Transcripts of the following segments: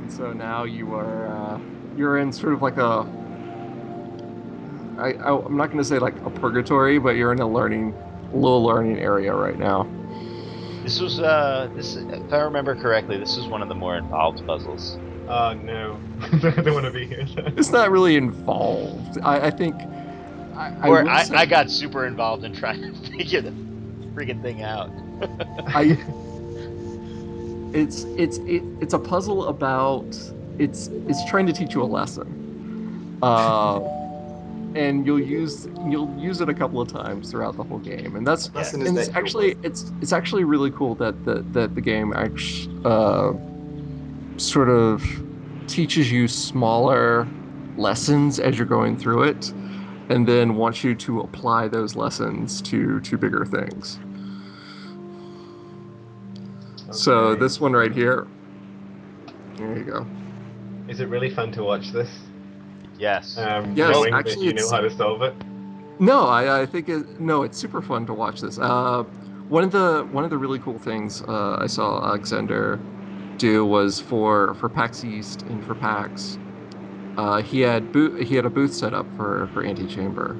And so now you're in sort of like I'm not going to say like a purgatory, but you're in a little learning area right now. This was if I remember correctly, this was one of the more involved puzzles. Oh no, I don't want to be here. It's not really involved. I think I Or will say I got super involved in trying to figure the freaking thing out. I it's a puzzle about it's trying to teach you a lesson. Uh, and you'll use it a couple of times throughout the whole game, and The Yeah. lesson is that you're worth. it's actually really cool that the game actually sort of teaches you smaller lessons as you're going through it, and then wants you to apply those lessons to bigger things. So Okay. this one right here, there you go. Is it really fun to watch this? Yes. Yes, Knowing that actually, you know it's how to solve it. no, I think no, it's super fun to watch this. One of the really cool things I saw Alexander do was for PAX East and for PAX. He had a booth set up for Antichamber,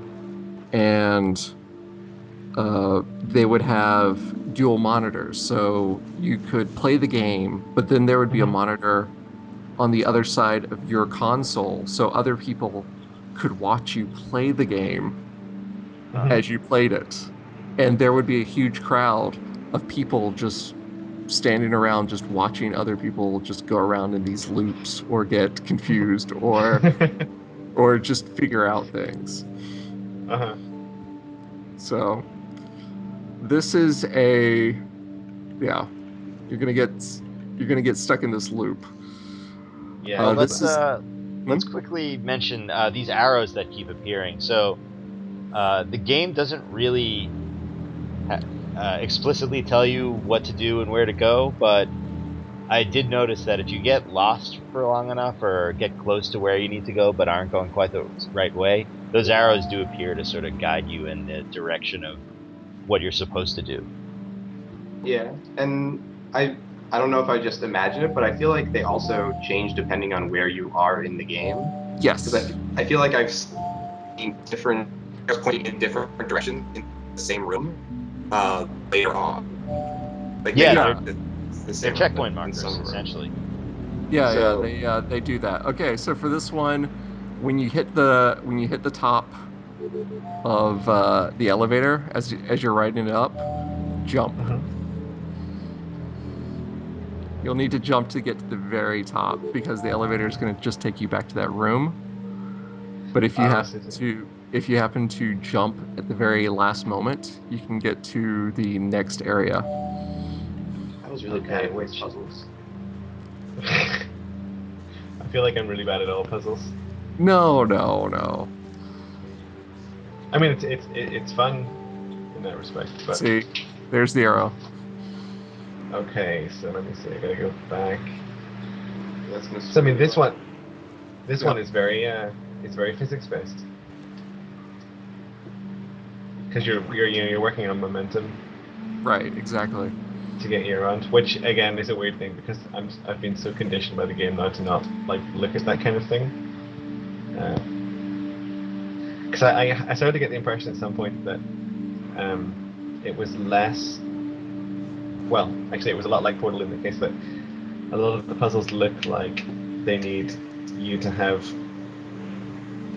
and they would have dual monitors, so you could play the game, but then there would be a Hmm. monitor on the other side of your console, so other people could watch you play the game Hmm. as you played it. And there would be a huge crowd of people just standing around just watching other people just go around in these loops or get confused or just figure out things. Uh-huh. So this is a yeah, you're gonna get you're gonna get stuck in this loop. Yeah, This is hmm? Let's quickly mention these arrows that keep appearing. So the game doesn't really ha- explicitly tell you what to do and where to go, but I did notice that if you get lost for long enough or get close to where you need to go but aren't going quite the right way, those arrows do appear to sort of guide you in the direction of what you're supposed to do. Yeah, and I don't know if I just imagine it, but I feel like they also change depending on where you are in the game. Because Yes. I feel like I've seen different arrows pointing in different directions in the same room later on. Like maybe Yeah, not Yeah. the they're same room, but checkpoint in markers some rooms. essentially. Yeah, So they do that. Okay, so for this one, when you hit the top of the elevator as you're riding it up, jump. Hmm. You'll need to jump to get to the very top because the elevator is going to just take you back to that room. But So if you happen to jump at the very last moment, you can get to the next area. I was really bad okay, at these which puzzles. I feel like I'm really bad at all puzzles. No, no, no. I mean, it's fun in that respect, but See, there's the arrow. okay. So let me see. I gotta go back. That's gonna So I screw mean, you up. this one Yep. is it's very physics based because you're working on momentum Right, exactly. to get you around, which again is a weird thing because I've been so conditioned by the game now to not like look at that kind of thing. Because I started to get the impression at some point that it was less. Well, actually, it was a lot like Portal in the case that a lot of the puzzles look like they need you to have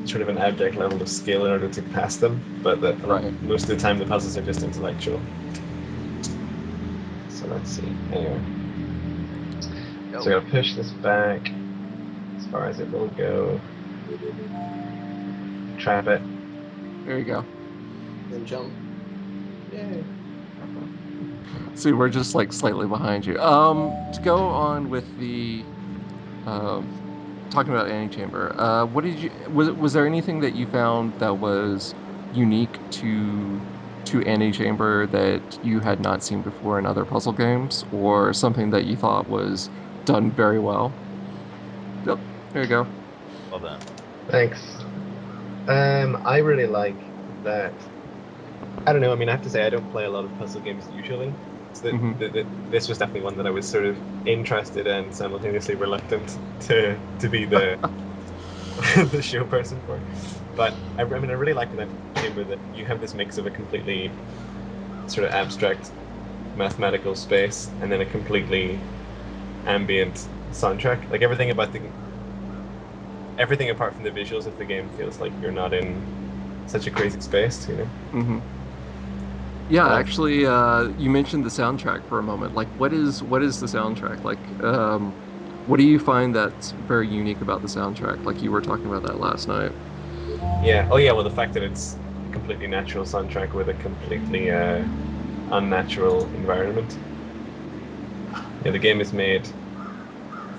sort of an abject level of skill in order to pass them, but that Right. most of the time the puzzles are just intellectual. So let's see. Anyway, so Oh, I gotta push this back as far as it will go. Trap it. There you go. Then jump. Yay. See, we're just like slightly behind you. To go on with the um, talking about Antichamber, what did you was there anything that you found that was unique to Antichamber that you had not seen before in other puzzle games, or something that you thought was done very well? Yep, there you go. well done. Thanks. I really like that. I don't know. I mean, I have to say I don't play a lot of puzzle games usually, So Hmm. this was definitely one that I was sort of interested and simultaneously reluctant to be the the show person for. But I mean, I really like in Antichamber that you have this mix of a completely sort of abstract mathematical space and then a completely ambient soundtrack. Like everything apart from the visuals of the game feels like you're not in such a crazy space, you know? Hmm. Yeah, I like actually, you mentioned the soundtrack for a moment. Like, what is the soundtrack? Like, what do you find that's very unique about the soundtrack? Like you were talking about that last night. yeah. Oh yeah, well the fact that it's a completely natural soundtrack with a completely unnatural environment. Yeah, the game is made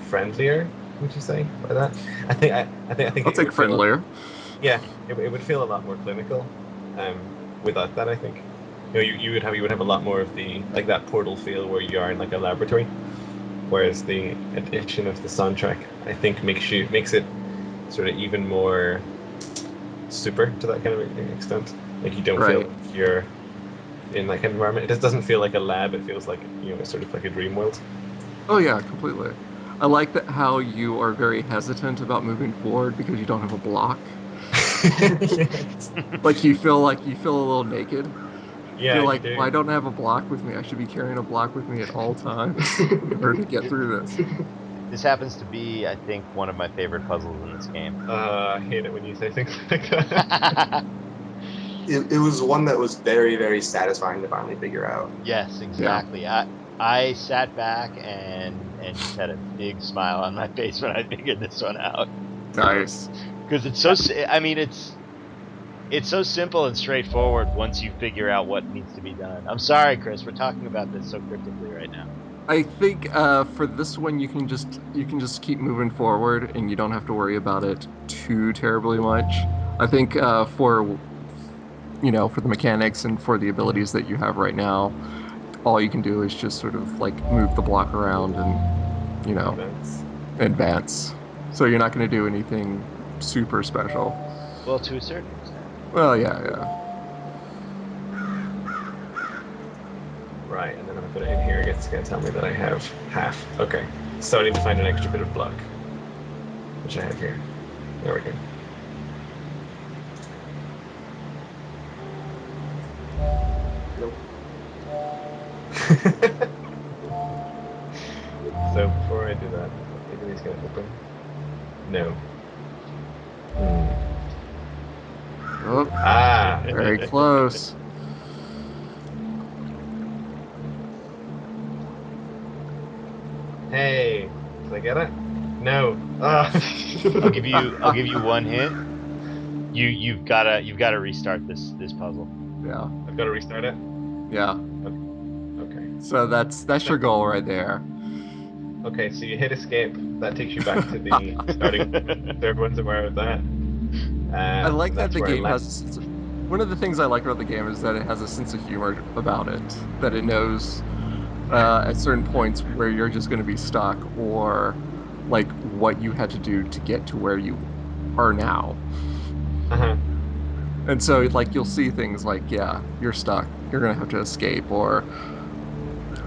friendlier, would you say, by that? I think I'll it take would feel friendlier. yeah, it would feel a lot more clinical without that, I think. You know, you would have a lot more of the like that Portal feel where you are in like a laboratory, whereas the addition of the soundtrack, I think, makes it sort of even more super to that kind of extent. Like you don't feel Right. like you're in that kind of environment. It just doesn't feel like a lab. It feels like, sort of like a dream world. Oh yeah, completely. I like that how you are very hesitant about moving forward because you don't have a block. Yes. Like you feel a little naked. Yeah, Feel you like, well, do. I don't have a block with me. I should be carrying a block with me at all times in order to get through this. This happens to be, I think, one of my favorite puzzles in this game. I hate it when you say things like that. It was one that was very, very satisfying to finally figure out. Yes, Yeah. exactly. I sat back and just had a big smile on my face when I figured this one out Nice. because it's so. I mean, it's so simple and straightforward once you figure out what needs to be done. I'm sorry, Chris. We're talking about this so cryptically right now. I think for this one you can just keep moving forward and you don't have to worry about it too terribly much. I think for the mechanics and for the abilities that you have right now, all you can do is just sort of like move the block around and you know Advance. advance. So you're not going to do anything super special. Well, to a certain extent. Well, yeah, yeah. Right, and then if I put it in here, it's going to tell me that I have half. Okay, so I need to find an extra bit of block, which I have here. There we go. Nope. So before I do that, maybe it's going to open. No. Hmm. Oh, Ah, very close. hey, did I get it? No. Ah. I'll give you one hint. You've gotta restart this puzzle. Yeah, I've got to restart it. yeah. Okay. So that's So, your goal right there. okay, so you hit escape. That takes you back to the starting point. So everyone's aware of that. I like And that that's the where I game left. has a sense of, one of the things I like about the game is that it has a sense of humor about it, that it knows at certain points where you're just going to be stuck or like what you had to do to get to where you are now. Uh-huh. And so like you'll see things like, yeah, you're stuck. You're going to have to escape or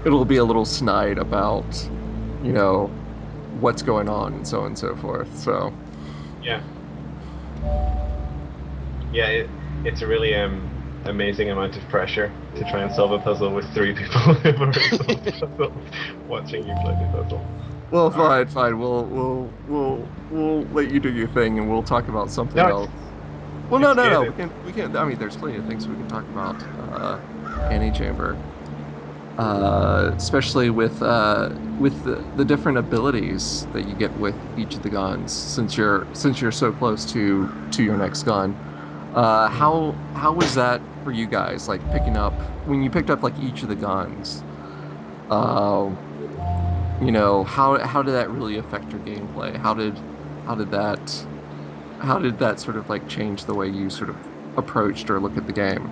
it'll be a little snide about, you know, what's going on and so on and so forth. So, Yeah. Yeah, it's a really amazing amount of pressure to try and solve a puzzle with three people who've already solved the puzzle, watching you play the puzzle. well, All right. fine, fine. We'll let you do your thing and we'll talk about something No, else. Well, no, it's no, good. no. We can. I mean, there's plenty of things we can talk about. Antichamber, especially with the different abilities that you get with each of the guns, since you're so close to your next gun. How was that for you guys? Like picking up when you picked up like each of the guns. Uh, how did that really affect your gameplay? How did that how did that sort of like change the way you sort of approached or look at the game?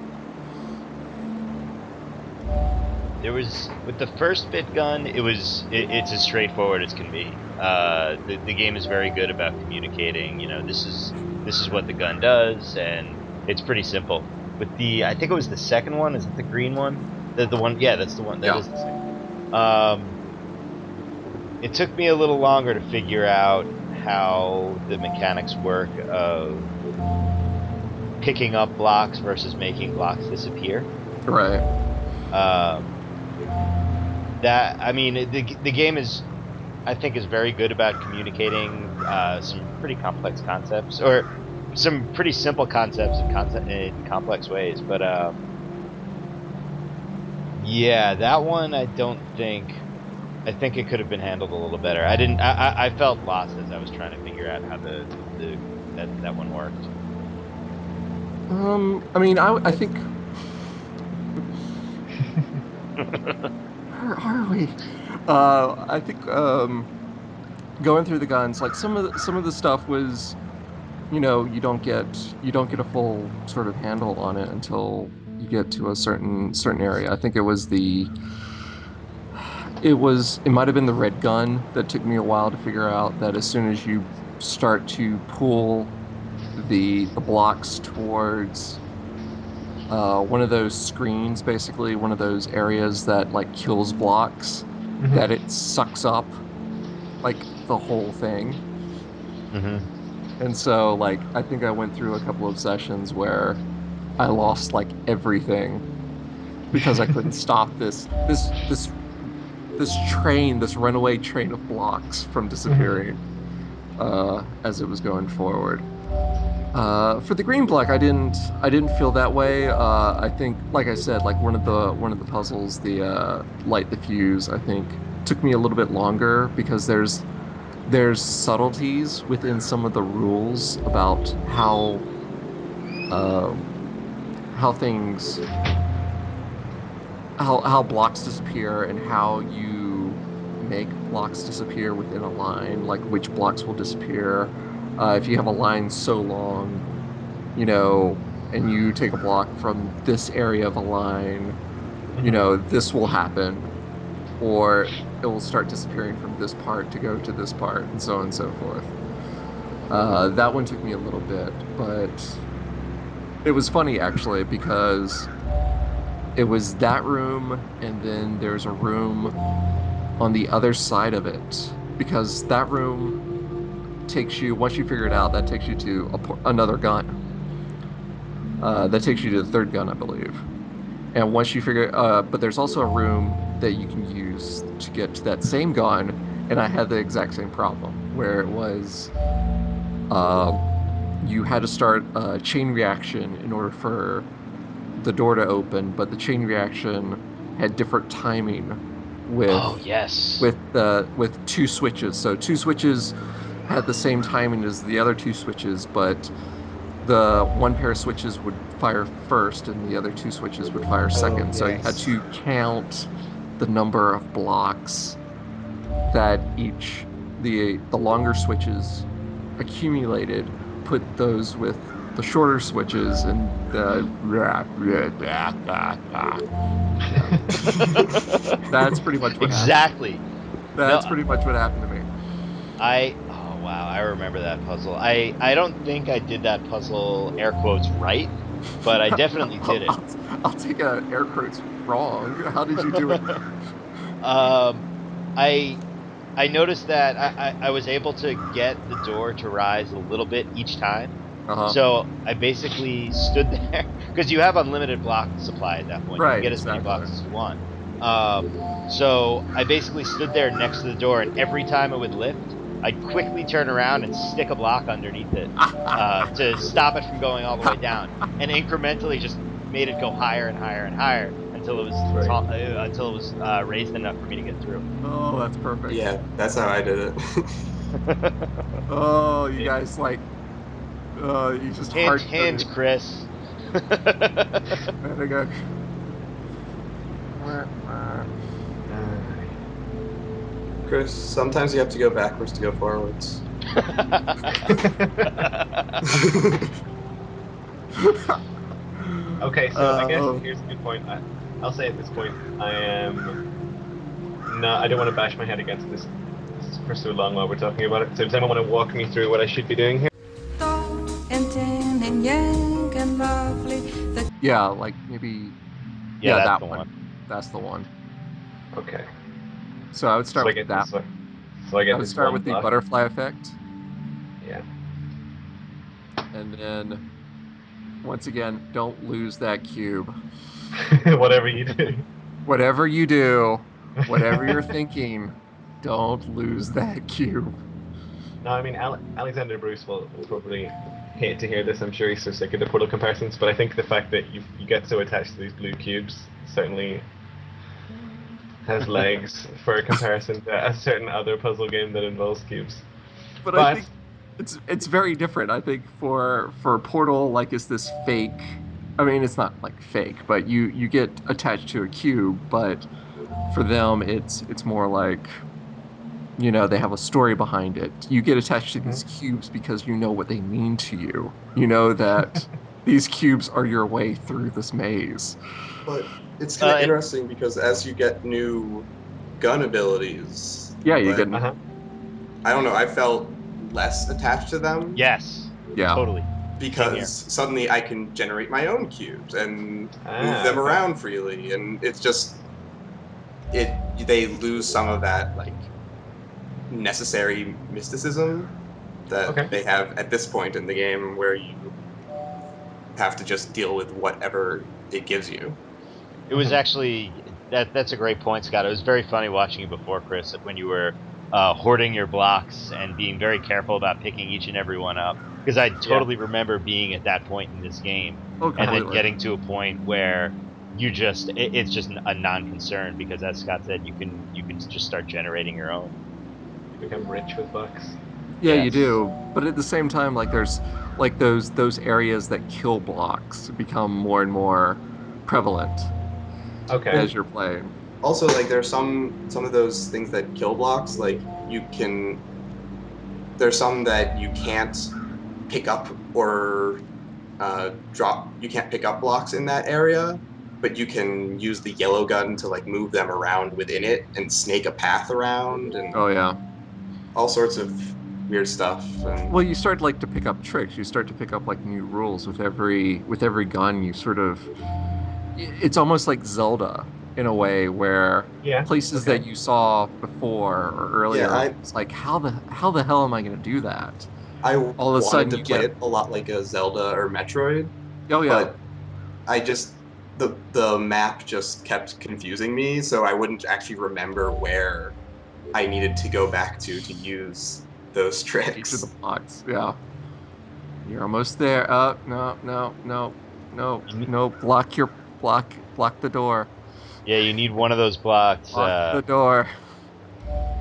There was with the first bit gun. It's as straightforward as can be. The game is very good about communicating. You know, this is what the gun does, and it's pretty simple. With the I think it was the second one. Is it the green one? The one, yeah, that's the one. That Yeah. is the second. It took me a little longer to figure out how the mechanics work of picking up blocks versus making blocks disappear. Right. Um, that I mean, the game is, I think, is very good about communicating some pretty complex concepts, or some pretty simple concepts in complex ways. But yeah, that one I don't think. I think it could have been handled a little better. I didn't. I felt lost as I was trying to figure out how the that one worked. I mean, I think where are we? I think going through the guns, like some of the stuff was, you don't get a full sort of handle on it until you get to a certain area. I think it might have been the red gun that took me a while to figure out that as soon as you start to pull the blocks towards one of those screens, basically one of those areas that like kills blocks, that Mhm. it sucks up like the whole thing. Hmm. And so like I think I went through a couple of sessions where I lost like everything because I couldn't stop this runaway train of blocks from Mhm. disappearing as it was going forward. For the green block, I didn't feel that way. I think, like I said, like one of the puzzles, the light the fuse, I think took me a little bit longer because there's subtleties within some of the rules about um, how things how blocks disappear and how you make blocks disappear within a line, like which blocks will disappear. If you have a line so long, and you take a block from this area of a line, Mhm. this will happen, or it will start disappearing from this part to go to this part, and so on and so forth. That one took me a little bit, but it was funny actually because it was that room, and then there's a room on the other side of it because that room takes you once you figure it out, that takes you to another gun. That takes you to the third gun, I believe. And once you figure, but there's also a room that you can use to get to that same gun. And I had the exact same problem where it was, uh, you had to start a chain reaction in order for the door to open, but the chain reaction had different timing Oh with yes. with two switches. So two switches had the same timing as the other two switches, but the one pair of switches would fire first and the other two switches would fire Oh second. So you had yes. to count the number of blocks that the longer switches accumulated, put those with the shorter switches, and yeah, that's pretty much what happened. Exactly. No, That's pretty much what happened to me. oh wow, I remember that puzzle. I don't think I did that puzzle air quotes right, but I definitely did it. I'll, I'll take a air quotes wrong. How did you do it? um, I I noticed that I was able to get the door to rise a little bit each time. Uh-huh. So I basically stood there because you have unlimited block supply at that point. You can Right, get as many exactly. blocks as you want. So I basically stood there next to the door, and every time it would lift, I'd quickly turn around and stick a block underneath it to stop it from going all the way down, and incrementally just made it go higher and higher and higher until it was Right. raised enough for me to get through. Oh, that's perfect. Yeah, that's how I did it. Oh, you guys like you just Hint, hard hint, coded. Chris. And I go, Uh, Chris, sometimes you have to go backwards to go forwards. okay, so I guess uh, here's a good point. I'll say at this point, I am not. I don't want to bash my head against this for so long while we're talking about it. So does anyone want to walk me through what I should be doing here? Tall and tan and young and lovely. The yeah, like maybe Yeah, yeah, that's that the one. one. That's the one. Okay. So I would So start I with get that. this. So I I get would this start one with the block. butterfly effect, Yeah. and then once again, don't lose that cube. Whatever you do. Whatever you do, whatever you're thinking, don't lose that cube. No, I mean Alexander Bruce will probably hate to hear this. I'm sure he's so sick of the Portal comparisons, but I think the fact that you get so attached to these blue cubes certainly has legs for a comparison to a certain other puzzle game that involves cubes. But I But think it's very different. I think for Portal, like, is this fake? I mean, it's not like fake, but you get attached to a cube. But for them, it's more like, they have a story behind it. You get attached to these Mhm. cubes because you know what they mean to you. You know that these cubes are your way through this maze. But it's kind of And interesting because as you get new gun abilities, Yeah, you like get Uh-huh. I don't know, I felt less attached to them yes, yeah. totally. Same because here. suddenly I can generate my own cubes and move Ah, them okay. around freely, and it's just it they lose some of that like necessary mysticism that Okay. they have at this point in the game where you have to just deal with whatever it gives you. It was actually that's a great point, Scott. It was very funny watching you before, Chris, when you were hoarding your blocks and being very careful about picking each and every one up. Because I Yeah. totally remember being at that point in this game, Oh, and then completely. getting to a point where it's just a non-concern because, as Scott said, you can just start generating your own. You become rich with bucks. Yeah, you Yes. do. But at the same time, like, there's like those areas that kill blocks become more and more prevalent Okay. as Well, you're playing. also like there's some of those things that kill blocks, like there's some that you can't pick up or drop. You can't pick up blocks in that area, but you can use the yellow gun to like move them around within it and snake a path around and Oh yeah. all sorts of weird stuff. And Well, you start like to pick up tricks. You start to pick up like new rules with every gun. You sort of it's almost like Zelda in a way where Yeah. places Okay. that you saw before or yeah, earlier, it's like how the hell am I going to do that? I All of a wanted sudden to you play get it a lot like a Zelda or Metroid, oh yeah. but I just the map just kept confusing me, so I wouldn't actually remember where I needed to go back to use those Each of the tricks. blocks. Yeah. You're almost there. No, no, no, no, You, no. Block the door. yeah, you need one of those blocks. Lock the door.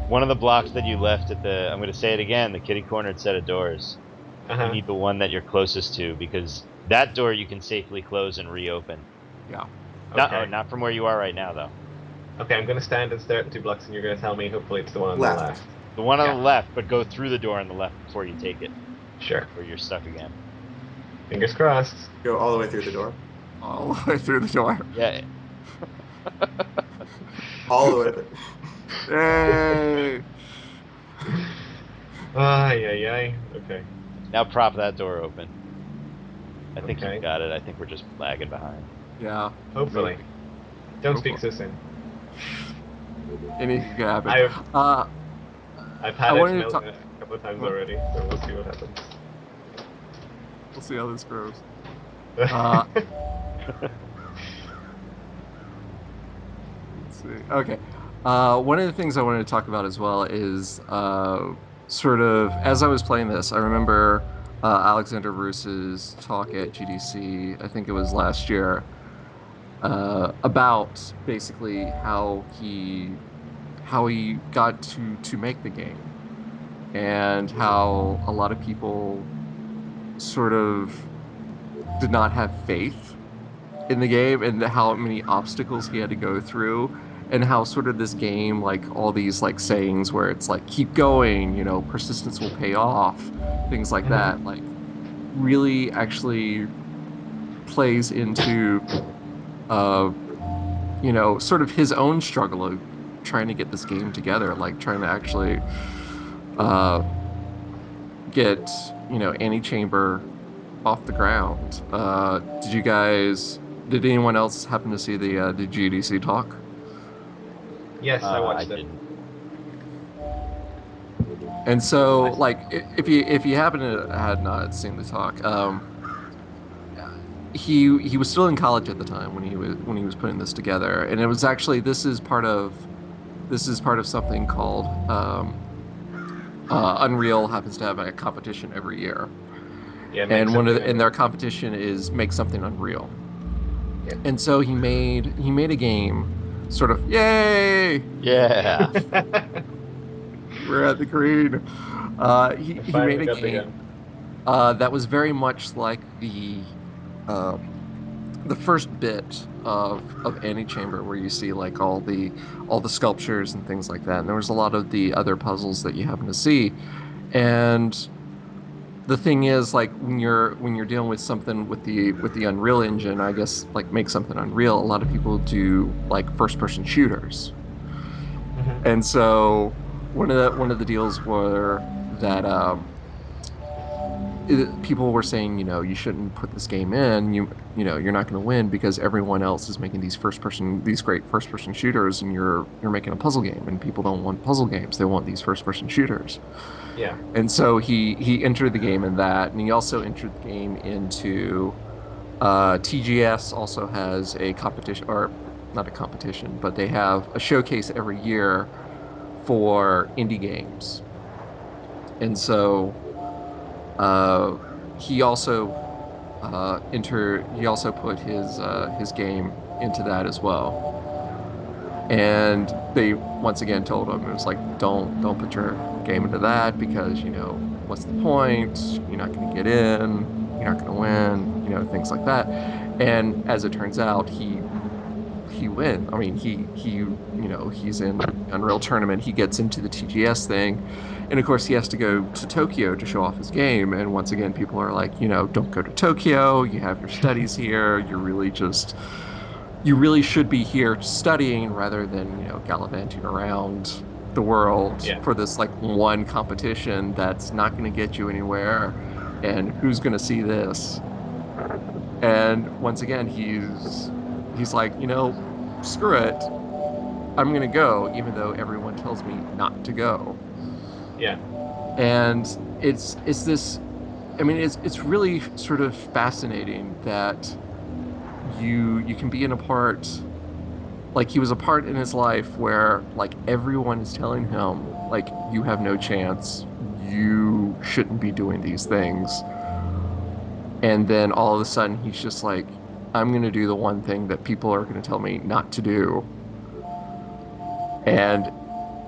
One of the blocks that you left at the, I'm going to say it again, the kitty cornered set of doors. You Uh-huh. need the one that you're closest to because that door you can safely close and reopen. Yeah. Okay. Not from where you are right now, though. Okay, I'm gonna stand and stare at the 2 blocks and you're gonna tell me hopefully it's the one on the Left. left. The one on Yeah. the left, but go through the door on the left before you take it, Sure. or you're stuck again. Fingers crossed. Go all the way through the door. All the way through the door. Yeah. All the way through. Yay! Ay, ay, ay. Okay. Now prop that door open. I think you've Okay. got it. I think we're just lagging behind. Yeah. Hopefully. Maybe. Don't speak Hopefully. so soon. Anything could happen. I've Uh, I've I had it wanted to talk. a couple of times already, so we'll see what happens. We'll see how this grows. Uh, let's see. Okay. One of the things I wanted to talk about as well is sort of as I was playing this, I remember Alexander Bruce's talk at GDC, I think it was last year, about basically how he got to make the game and how a lot of people sort of did not have faith in the game and how many obstacles he had to go through and how sort of this game like all these like sayings where it's like keep going, persistence will pay off, things like Mhm. that, like really actually plays into uh sort of his own struggle of trying to get this game together, like trying to actually uh get Antichamber off the ground. Did anyone else happen to see the GDC talk? Yes, I I watched it. didn't. And so, I- like, if you happen to had not seen the talk, he was still in college at the time when he was putting this together, and it was actually this is part of something called Unreal happens to have a competition every year, Yeah, make and something and their unreal. competition is make something unreal. Yeah. And so he made a game, sort of, yay, Yeah. we're at the green. I He made finally a got the game gun. that was very much like uh, the first bit of Antichamber, where you see like all the sculptures and things like that. And there was a lot of the other puzzles that you happen to see. And the thing is, like, when you're dealing with something with the Unreal Engine, I guess, like, make something Unreal, a lot of people do like first person shooters. Hmm. And so one of the deals were that people were saying, you know, you shouldn't put this game in. You know, you're not going to win because everyone else is making these great first person shooters, and you're making a puzzle game, and people don't want puzzle games. They want these first person shooters. Yeah. And so he entered the game in that, and he also entered the game into TGS also has a competition, or not a competition, but they have a showcase every year for indie games. And so uh, he also he also put his game into that as well. And they once again told him, it was like, don't put your game into that, because, you know, what's the point? You're not going to get in, you're not going to win, you know, things like that. And as it turns out, he wins. I mean, you know, he's in Unreal Tournament. He gets into the TGS thing, and of course he has to go to Tokyo to show off his game. And once again, people are like, you know, don't go to Tokyo. You have your studies here. You really should be here studying rather than, you know, gallivanting around the world Yeah. for this like one competition that's not going to get you anywhere. And who's going to see this? And once again, he's like, you know, screw it. I'm going to go, even though everyone tells me not to go. Yeah. And it's this. I mean, it's really sort of fascinating that you can be in a part, like, he was a part in his life where like everyone is telling him like, you have no chance, you shouldn't be doing these things. And then all of a sudden he's just like, I'm going to do the one thing that people are going to tell me not to do, and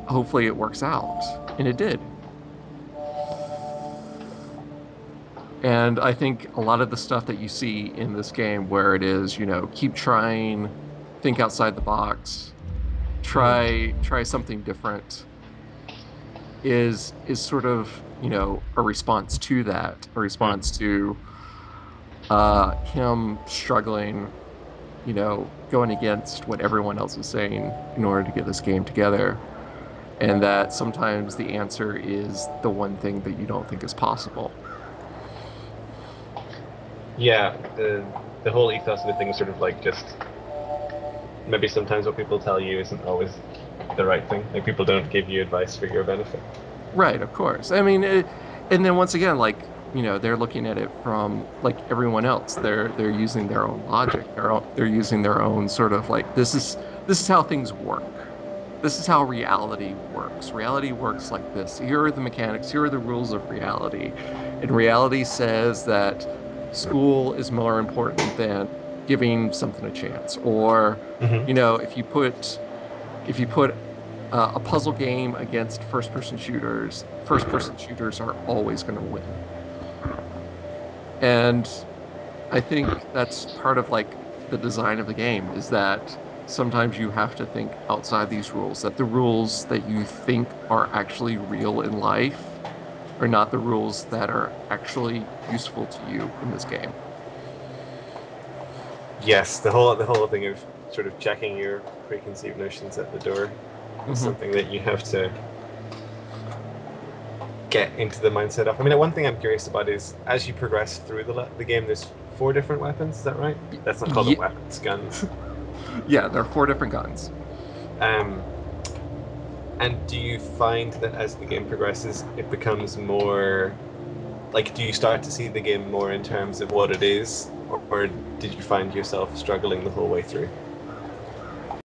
hopefully it works out. And it did. And I think a lot of the stuff that you see in this game, where it is, you know, keep trying, think outside the box, Hmm. try something different, is sort of, you know, a response to that, a Hmm. response to him struggling, you know, going against what everyone else is saying in order to get this game together. And that sometimes the answer is the one thing that you don't think is possible. Yeah. The whole ethos of the thing is sort of like, just maybe sometimes what people tell you isn't always the right thing. Like, people don't give you advice for your benefit. Right, of course. I mean, and then once again, like, you know, they're looking at it from like everyone else. They're using their own logic. They're using their own sort of like, this is how things work. This is how reality works. Reality works like this. Here are the mechanics. Here are the rules of reality. And reality says that school is more important than giving something a chance. Or, Hmm. you know, if you put a puzzle game against first person shooters are always going to win. And I think that's part of like the design of the game, is that sometimes you have to think outside these rules, that the rules that you think are actually real in life are not the rules that are actually useful to you in this game. Yes, the whole thing of sort of checking your preconceived notions at the door is Hmm. something that you have to get into the mindset of. I mean, one thing I'm curious about is, as you progress through the game, there's four different weapons. Is that right? Let's not call them Yeah, weapons, guns. yeah, there are four different guns. Um, And do you find that as the game progresses, it becomes more like, do you start to see the game more in terms of what it is, or did you find yourself struggling the whole way through?